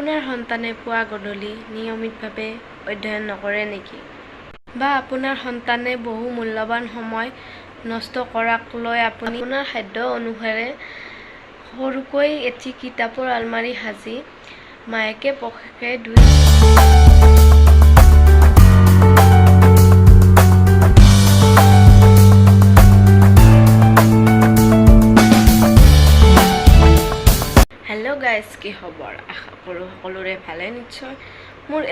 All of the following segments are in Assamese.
আপোনাৰ সন্তানে পুৱা গধূলি নিয়মিতভাৱে অধ্যয়ন নকৰে নেকি? বা আপোনাৰ সন্তানে বহু মূল্যৱান সময় নষ্ট কৰাক লৈ আপুনি আপোনাৰ খাদ্য অনুসাৰে সৰুকৈ এটি কিতাপৰ আলমাৰি সাজি মায়েকে পষেকে দুই হেল্ল' গাইজ, কি খবৰ? আশা কৰোঁ সকলোৰে ভালে। নিশ্চয় মোৰ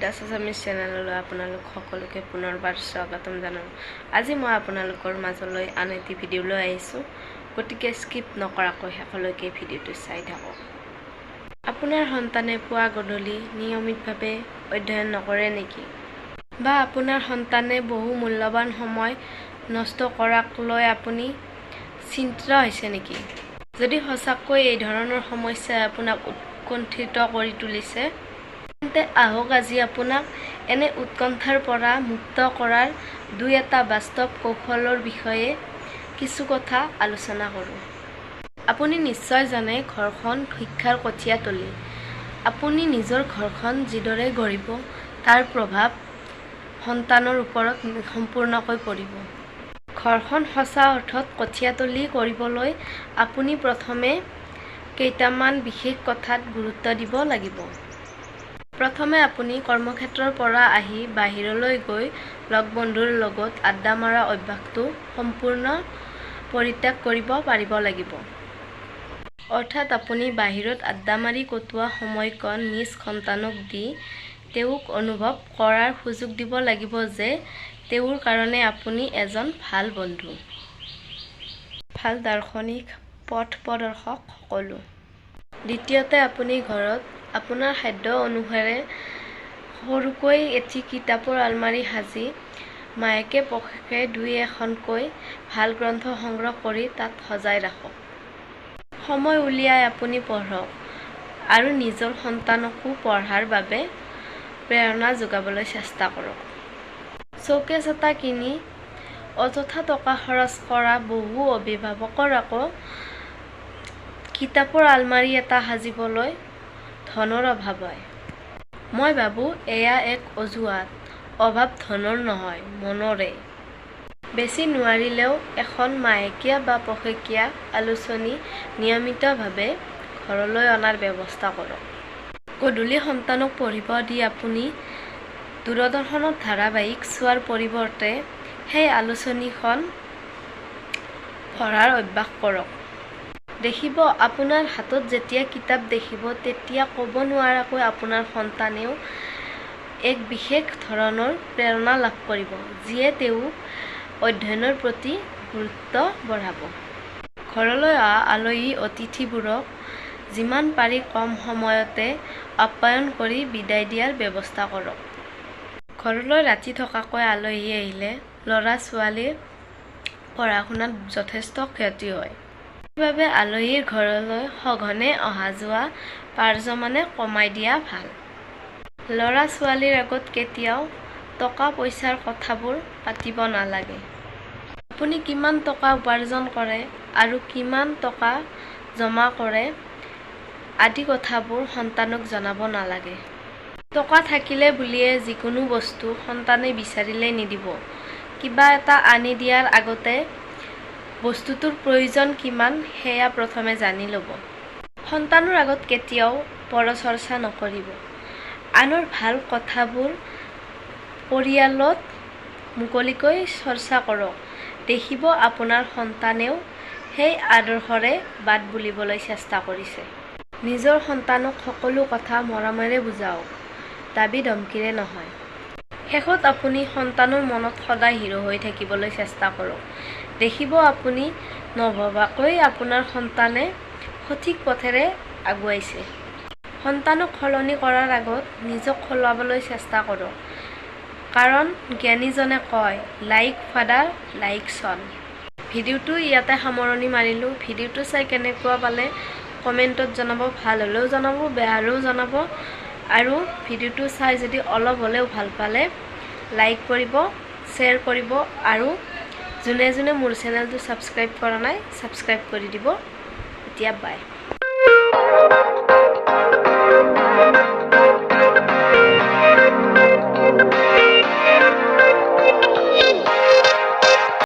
আছামিজ চেনেললৈ আপোনালোক সকলোকে পুনৰবাৰ স্বাগতম জনালোঁ। আজি মই আপোনালোকৰ মাজলৈ আন এটি ভিডিঅ' লৈ আহিছোঁ, গতিকে স্কিপ নকৰাকৈ শেষলৈকে ভিডিঅ'টো চাই থাকক। আপোনাৰ সন্তানে পুৱা গধূলি নিয়মিতভাৱে অধ্যয়ন নকৰে নেকি? বা আপোনাৰ সন্তানে বহু মূল্যৱান সময় নষ্ট কৰাক লৈ আপুনি চিন্তিত হৈছে নেকি? যদি সঁচাকৈ এই ধৰণৰ সমস্যাই আপোনাক উৎকণ্ঠিত কৰি তুলিছে, তেন্তে আহক আজি আপোনাক এনে উৎকণ্ঠাৰ পৰা মুক্ত কৰাৰ দুই এটা বাস্তৱ কৌশলৰ বিষয়ে কিছু কথা আলোচনা কৰোঁ। আপুনি নিশ্চয় জানে, ঘৰখন শিক্ষাৰ কঠীয়াতলী। আপুনি নিজৰ ঘৰখন যিদৰে গঢ়িব, তাৰ প্ৰভাৱ সন্তানৰ ওপৰত সম্পূৰ্ণকৈ পৰিব। ঘৰখন সঁচা অৰ্থত কঠীয়াতলী কৰিবলৈ আপুনি প্ৰথমে কেইটামান বিশেষ কথাত গুৰুত্ব দিব লাগিব। প্ৰথমে আপুনি কৰ্মক্ষেত্ৰৰ পৰা আহি বাহিৰলৈ গৈ লগ বন্ধুৰ লগত আড্ডা মৰা অভ্যাসটো সম্পূৰ্ণ পৰিত্যাগ কৰিব পাৰিব লাগিব। অৰ্থাৎ আপুনি বাহিৰত আড্ডা মাৰি কটোৱা সময়কণ নিজ সন্তানক দি তেওঁক অনুভৱ কৰাৰ সুযোগ দিব লাগিব যে তেওঁৰ কাৰণে আপুনি এজন ভাল বন্ধু, ভাল দাৰ্শনিক, পথ প্ৰদৰ্শক সকলো। দ্বিতীয়তে, আপুনি ঘৰত আপোনাৰ খাদ্য অনুসাৰে সৰুকৈ এটি কিতাপৰ আলমাৰি সাজি মায়েকে পষেকে দুই এখনকৈ ভাল গ্ৰন্থ সংগ্ৰহ কৰি তাত সজাই ৰাখক। সময় উলিয়াই আপুনি পঢ়ক আৰু নিজৰ সন্তানকো পঢ়াৰ বাবে প্ৰেৰণা যোগাবলৈ চেষ্টা কৰক। চৌকেছ এটা কিনি অযথা টকা খৰচ কৰা বহু অভিভাৱকৰ আকৌ কিতাপৰ আলমাৰি এটা সাজিবলৈ ধনৰ অভাৱ হয়। মই ভাবোঁ এয়া এক অজুহাত। অভাৱ ধনৰ নহয়, মনৰে। বেছি নোৱাৰিলেও এখন মাহেকীয়া বা পষেকীয়া আলোচনী নিয়মিতভাৱে ঘৰলৈ অনাৰ ব্যৱস্থা কৰক। গধূলি সন্তানক পঢ়িব দি আপুনি দূৰদৰ্শনত ধাৰাবাহিক চোৱাৰ পৰিৱৰ্তে সেই আলোচনীখন পঢ়াৰ অভ্যাস কৰক। দেখিব, আপোনাৰ হাতত যেতিয়া কিতাপ দেখিব, তেতিয়া ক'ব নোৱাৰাকৈ আপোনাৰ সন্তানেও এক বিশেষ ধৰণৰ প্ৰেৰণা লাভ কৰিব, যিয়ে তেওঁক অধ্যয়নৰ প্ৰতি গুৰুত্ব বঢ়াব। ঘৰলৈ অহা আলহী অতিথিবোৰক যিমান পাৰি কম সময়তে আপ্যায়ন কৰি বিদায় দিয়াৰ ব্যৱস্থা কৰক। ঘৰলৈ ৰাতি থকাকৈ আলহী আহিলে ল'ৰা-ছোৱালীৰ পঢ়া-শুনাত যথেষ্ট ক্ষতি হয়। সেইবাবে আলহীৰ ঘৰলৈ সঘনে অহা-যোৱা পাৰ্যমানে কমাই দিয়া ভাল। ল'ৰা-ছোৱালীৰ আগত কেতিয়াও টকা-পইচাৰ কথাবোৰ পাতিব নালাগে। আপুনি কিমান টকা উপাৰ্জন কৰে আৰু কিমান টকা জমা কৰে আদি কথাবোৰ সন্তানক জনাব নালাগে। টকা থাকিলে বুলিয়ে যিকোনো বস্তু সন্তানে বিচাৰিলে নিদিব। কিবা এটা আনি দিয়াৰ আগতে বস্তুটোৰ প্ৰয়োজন কিমান সেয়া প্ৰথমে জানি ল'ব। সন্তানৰ আগত কেতিয়াও পৰচৰ্চা নকৰিব। আনৰ ভাল কথাবোৰ পৰিয়ালত মুকলিকৈ চৰ্চা কৰক। দেখিব, আপোনাৰ সন্তানেও সেই আদৰ্শৰে বাট বুলিবলৈ চেষ্টা কৰিছে। নিজৰ সন্তানক সকলো কথা মৰমেৰে বুজাওক, দাবী-ধমকিৰে নহয়। শেষত আপুনি সন্তানৰ মনত সদায় হিৰ' হৈ থাকিবলৈ চেষ্টা কৰক। দেখিব, আপুনি নভবাকৈ আপোনাৰ সন্তানে সঠিক পথেৰে আগুৱাইছে। সন্তানক সলনি কৰাৰ আগত নিজক সলাবলৈ চেষ্টা কৰক। কাৰণ জ্ঞানীজনে কয়, লাইক ফাদাৰ, লাইক চন। ভিডিঅ'টো ইয়াতে সামৰণি মাৰিলোঁ। ভিডিঅ'টো চাই কেনেকুৱা পালে কমেণ্টত জনাব। ভাল হ'লেও জনাব, বেয়া হ'লেও জনাব। আৰু ভিডিঅ'টো চাই যদি অলপ হ'লেও ভাল পালে লাইক কৰিব, শ্বেয়াৰ কৰিব আৰু যোনে যোনে মোৰ চেনেলটো ছাবস্ক্ৰাইব কৰা নাই ছাবস্ক্ৰাইব কৰি দিব। এতিয়া বাই।